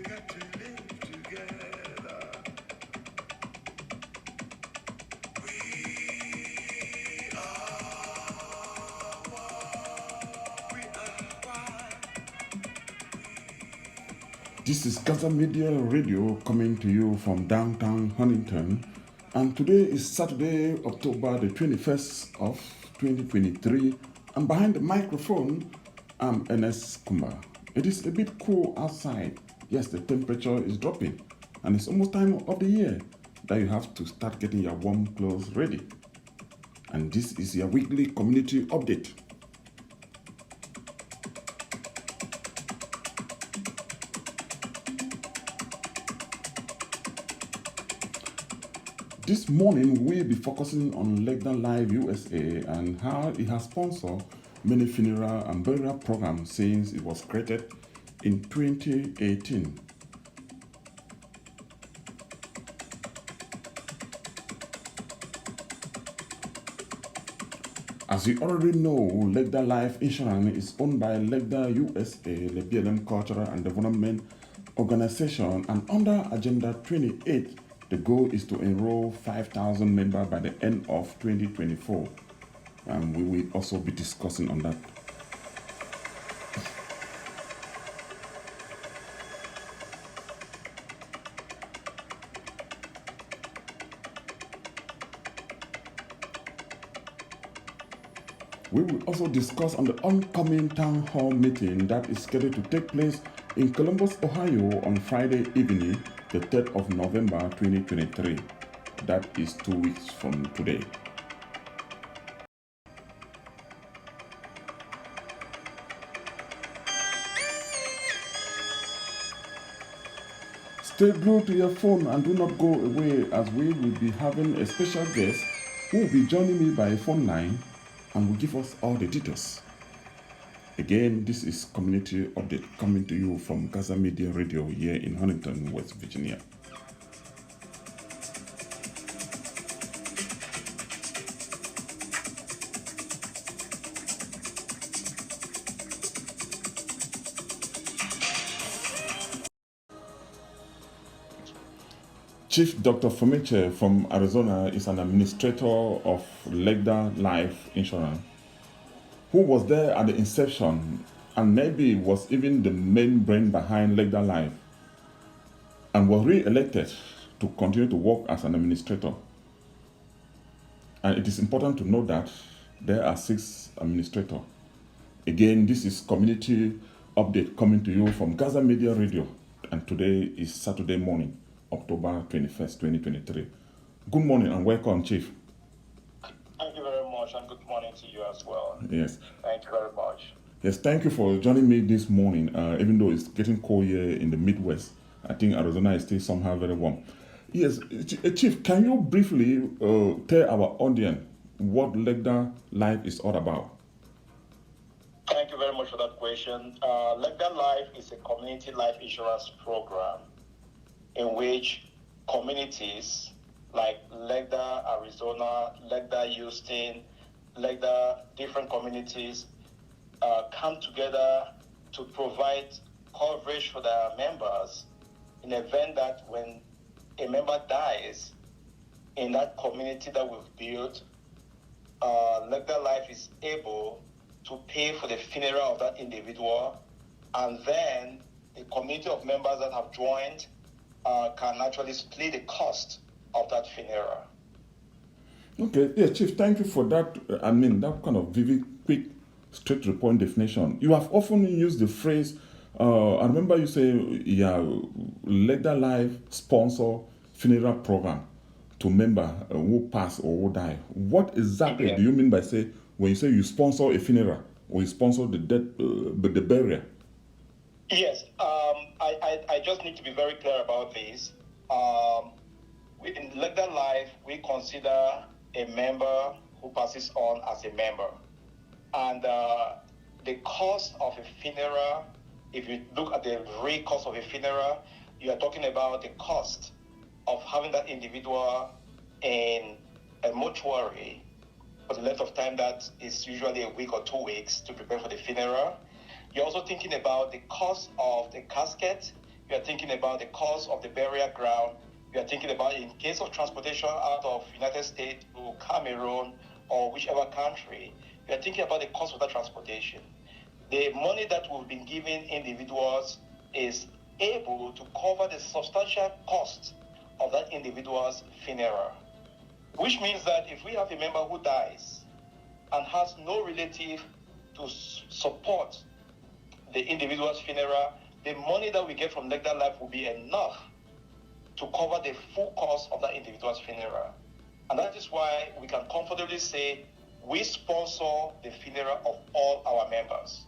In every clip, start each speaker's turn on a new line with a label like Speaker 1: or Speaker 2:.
Speaker 1: got to live together. We are one. We are one. This is Gaza Media Radio coming to you from downtown Huntington, and today is Saturday, October the 21st of 2023, and behind the microphone, I'm Ernest Kumba. It is a bit cool outside. Yes, the temperature is dropping, and it's almost time of the year that you have to start getting your warm clothes ready. And this is your weekly community update. This morning, we'll be focusing on lecda Live USA and how it has sponsored many funeral and burial programs since it was created in 2018. As you already know, lecda Life Insurance is owned by lecda USA, the BLM Cultural and Development Organization, and under Agenda 28, the goal is to enroll 5,000 members by the end of 2024, and we will also be discussing on that. We will also discuss on the oncoming town hall meeting that is scheduled to take place in Columbus, Ohio on Friday evening, the 3rd of November 2023. That is 2 weeks from today. Stay glued to your phone and do not go away, as we will be having a special guest who will be joining me by a phone line and will give us all the details. Again, this is Community Update coming to you from Gaza Media Radio here in Huntington, West Virginia. Chief Dr. Fomeche from Arizona is an administrator of lecda Life Insurance, who was there at the inception and maybe was even the main brain behind lecda Life, and was re-elected to continue to work as an administrator. And it is important to note that there are 6 administrators. Again, this is Community Update coming to you from Gaza Media Radio, and today is Saturday morning, October 21st, 2023. Good morning and welcome, Chief.
Speaker 2: Thank you very much, and good morning to you as well.
Speaker 1: Yes.
Speaker 2: Thank you very much.
Speaker 1: Yes, thank you for joining me this morning. Even though it's getting cold here in the Midwest, I think Arizona is still somehow very warm. Yes, Chief, can you briefly tell our audience what lecda Life is all about?
Speaker 2: Thank you very much for that question. lecda Life is a community life insurance program in which communities like lecda Arizona, lecda Houston, lecda different communities come together to provide coverage for their members in the event that when a member dies in that community that we've built, lecda Life is able to pay for the funeral of that individual, and then the community of members that have joined can actually split the cost of that funeral.
Speaker 1: Okay, yeah, Chief, thank you for that. That kind of vivid, quick, straight to the point definition. You have often used the phrase, I remember you say, lecda Life sponsor funeral program to member who pass or who die. What exactly do you mean by when you say you sponsor a funeral or you sponsor the death, the burial?
Speaker 2: Yes, I just need to be very clear about this. In lecda Life, we consider a member who passes on as a member. And the cost of a funeral, if you look at the real cost of a funeral, you are talking about the cost of having that individual in a mortuary for the length of time that is usually a week or 2 weeks to prepare for the funeral. You're also thinking about the cost of the casket. you are thinking about the cost of the burial ground, you are thinking about in case of transportation out of United States to Cameroon or whichever country, you are thinking about the cost of that transportation. The money that we've been giving individuals is able to cover the substantial cost of that individual's funeral, which means that if we have a member who dies and has no relative to support the individual's funeral, the money that we get from lecda life will be enough to cover the full cost of that individual's funeral. And that is why we can comfortably say we sponsor the funeral of all our members.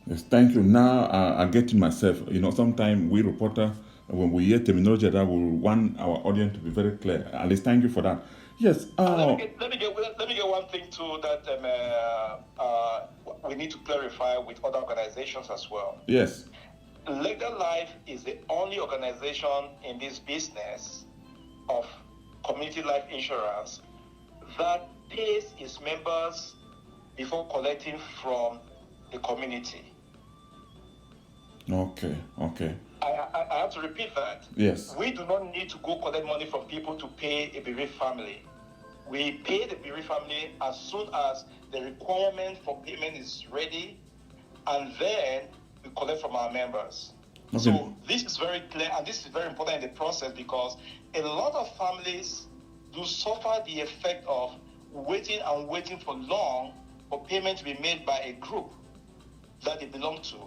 Speaker 1: Yes, thank you. Now I get it myself. Sometimes we reporter, when we hear terminology that we want our audience to be very clear. At least thank you for that. Yes.
Speaker 2: Let me get one thing too that we need to clarify with other organizations as well.
Speaker 1: Yes.
Speaker 2: lecda Life is the only organization in this business of community life insurance that pays its members before collecting from the community.
Speaker 1: Okay.
Speaker 2: I have to repeat that.
Speaker 1: Yes.
Speaker 2: We do not need to go collect money from people to pay a bereaved family. We pay the bereaved family as soon as the requirement for payment is ready, and then we collect from our members. Okay. So this is very clear, and this is very important in the process because a lot of families do suffer the effect of waiting for long for payment to be made by a group that they belong to.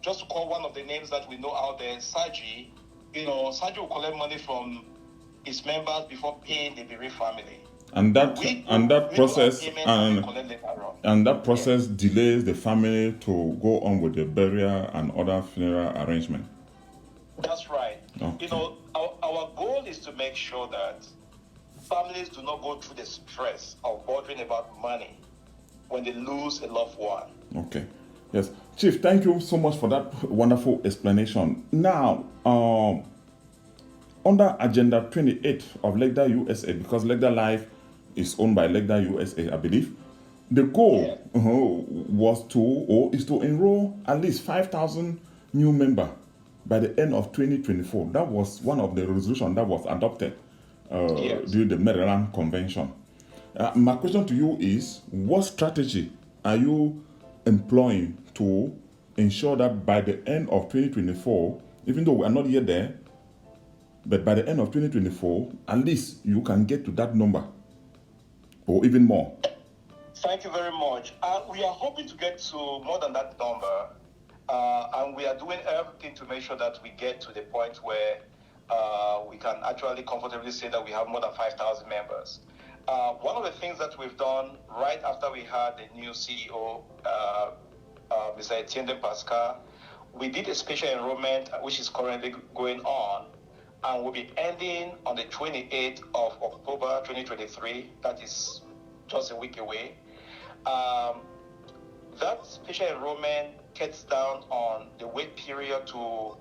Speaker 2: Just to call one of the names that we know out there, Saji. Saji will collect money from his members before paying the bereaved family. And that
Speaker 1: process delays the family to go on with the burial and other funeral arrangement.
Speaker 2: That's right. Okay. Our goal is to make sure that families do not go through the stress of bothering about money when they lose a loved one.
Speaker 1: Okay. Yes. Chief, thank you so much for that wonderful explanation. Now, under Agenda 28 of lecda USA, because lecda Life is owned by lecda USA, I believe, the goal is to enroll at least 5,000 new members by the end of 2024. That was one of the resolutions that was adopted during the Maryland Convention. My question to you is, what strategy are you employing to ensure that by the end of 2024, even though we are not yet there, but by the end of 2024, at least you can get to that number or even more?
Speaker 2: Thank you very much. We are hoping to get to more than that number, and we are doing everything to make sure that we get to the point where we can actually comfortably say that we have more than 5,000 members. One of the things that we've done right after we had the new CEO, Mr. Etienne Pascal, we did a special enrollment, which is currently going on, and will be ending on the 28th of October 2023. That is just a week away. That special enrollment cuts down on the wait period to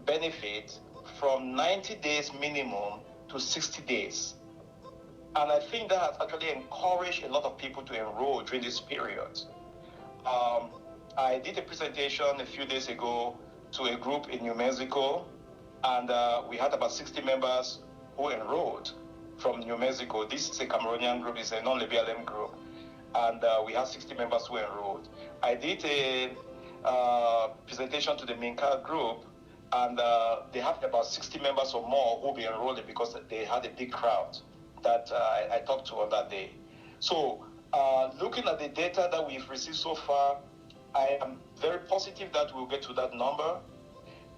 Speaker 2: benefit from 90 days minimum to 60 days. And I think that has actually encouraged a lot of people to enroll during this period. I did a presentation a few days ago to a group in New Mexico, and we had about 60 members who enrolled from New Mexico. This is a Cameroonian group, it's a non-LBLM group, and we had 60 members who enrolled. I did a presentation to the Minka group, and they have about 60 members or more who will be enrolling because they had a big crowd that I talked to on that day. So looking at the data that we've received so far, I am very positive that we'll get to that number.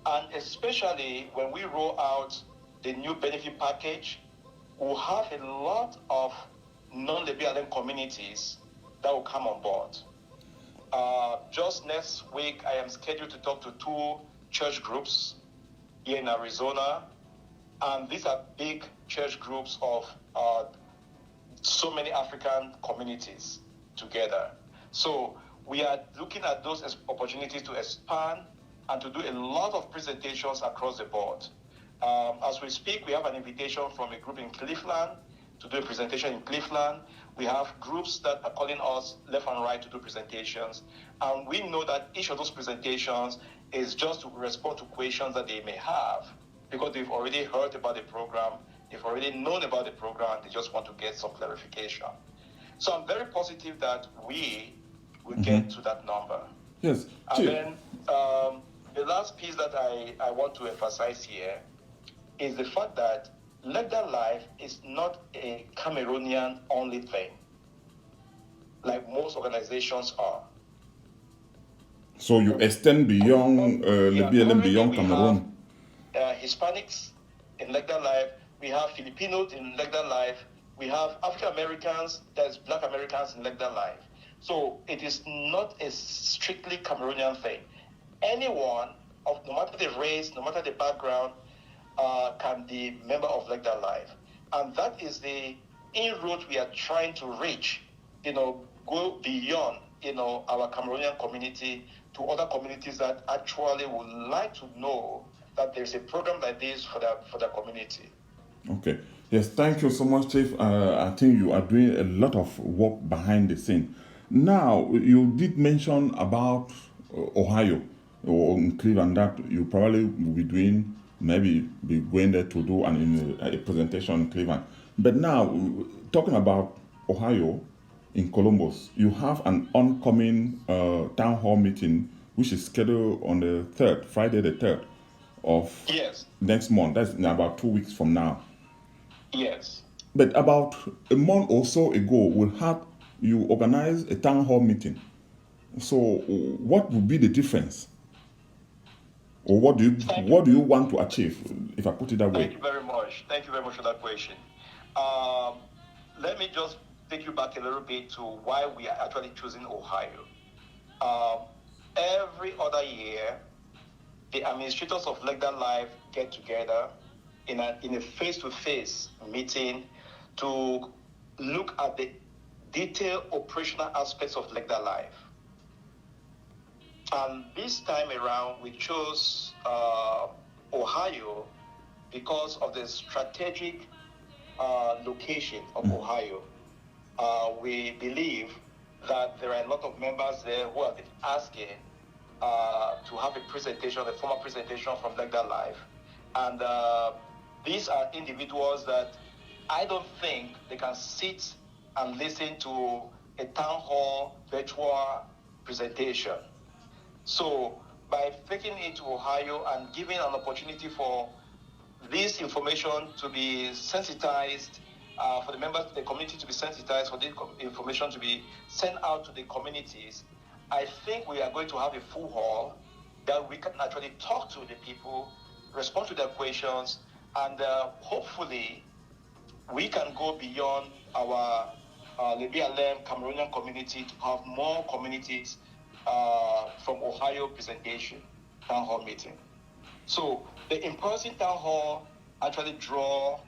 Speaker 2: And especially when we roll out the new benefit package, we'll have a lot of non-LBLM communities that will come on board. Just next week, I am scheduled to talk to 2 church groups here in Arizona. And these are big church groups of so many African communities together. So we are looking at those as opportunities to expand and to do a lot of presentations across the board. As we speak, we have an invitation from a group in Cleveland to do a presentation in Cleveland. We have groups that are calling us left and right to do presentations. And we know that each of those presentations is just to respond to questions that they may have because they've already heard about the program, they've already known about the program, they just want to get some clarification. So I'm very positive that we will get to that number.
Speaker 1: Yes.
Speaker 2: And then the last piece that I want to emphasize here is the fact that lecda life is not a Cameroonian only thing, like most organizations are.
Speaker 1: So you extend beyond the BLM, beyond Cameroon.
Speaker 2: We have Hispanics in lecda life, we have Filipinos in lecda life, we have African Americans, there's Black Americans in lecda life. So it is not a strictly Cameroonian thing. Anyone, no matter the race, no matter the background, can be member of lecda life. And that is the inroad we are trying to reach, go beyond, our Cameroonian community to other communities that actually would like to know that there's a program like this for the community.
Speaker 1: Okay. Yes, thank you so much, Chief. I think you are doing a lot of work behind the scene. Now, you did mention about Ohio or in Cleveland that you probably will be doing, maybe be going there to do a presentation in Cleveland. But now, talking about Ohio in Columbus, you have an oncoming town hall meeting which is scheduled on the 3rd, Friday the 3rd of next month. That's in about 2 weeks from now.
Speaker 2: Yes.
Speaker 1: But about a month or so ago, you organized a town hall meeting. So what would be the difference? Or what do you want to achieve, if I put it that way?
Speaker 2: Thank you very much. Thank you very much for that question. Let me just take you back a little bit to why we are actually choosing Ohio. Every other year, the administrators of lecda life get together in a face-to-face meeting to look at the detailed operational aspects of lecda life. And this time around, we chose Ohio because of the strategic location of Ohio. We believe that there are a lot of members there who have been asking to have a formal presentation from lecda life. And these are individuals that I don't think they can sit and listen to a town hall virtual presentation. So by taking it to Ohio and giving an opportunity for this information to be sensitized, for the members of the community to be sensitized, for this information to be sent out to the communities, I think we are going to have a full hall that we can actually talk to the people, respond to their questions, and hopefully we can go beyond our BLM Cameroonian community to have more communities from Ohio presentation, town hall meeting. So the in-person town hall actually draw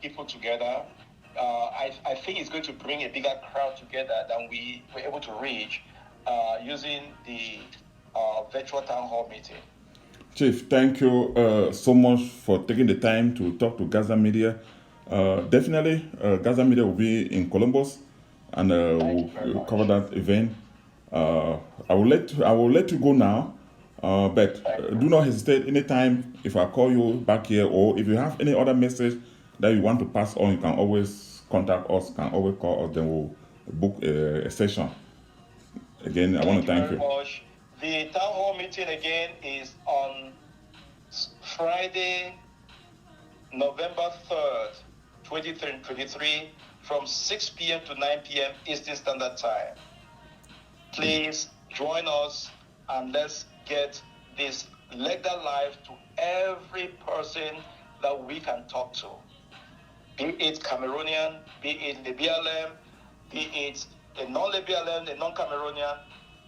Speaker 2: people together. I think it's going to bring a bigger crowd together than we were able to reach using the virtual town hall meeting.
Speaker 1: Chief, thank you so much for taking the time to talk to Gaza Media. Definitely, Gaza Media will be in Columbus, and we'll cover that event. I will let you go now, but do not hesitate anytime if I call you back here, or if you have any other message that you want to pass on, you can always contact us, can always call us, then we'll book a session. Again, I want to thank you.
Speaker 2: Much. The town hall meeting again is on Friday, November 3rd, 2023, from 6 p.m. to 9 p.m. Eastern Standard Time. Please join us and let's get this lecda life to every person that we can talk to. Be it Cameroonian, be it the BLM, be it a non-BLM, a non-Cameroonian.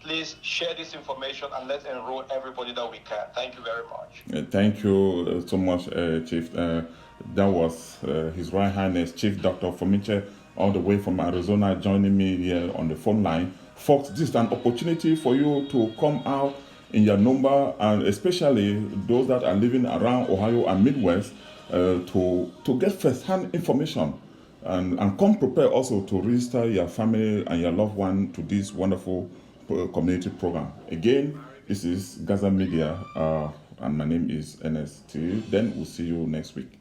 Speaker 2: Please share this information and let's enroll everybody that we can. Thank you very much.
Speaker 1: Thank you so much, Chief. That was His Royal Highness Chief Dr. Fomiche, all the way from Arizona, joining me here on the phone line. Folks, this is an opportunity for you to come out in your number, and especially those that are living around Ohio and Midwest, to get first-hand information And come prepared also to register your family and your loved one to this wonderful community program. Again, this is Gaza Media, and my name is NST. Then we'll see you next week.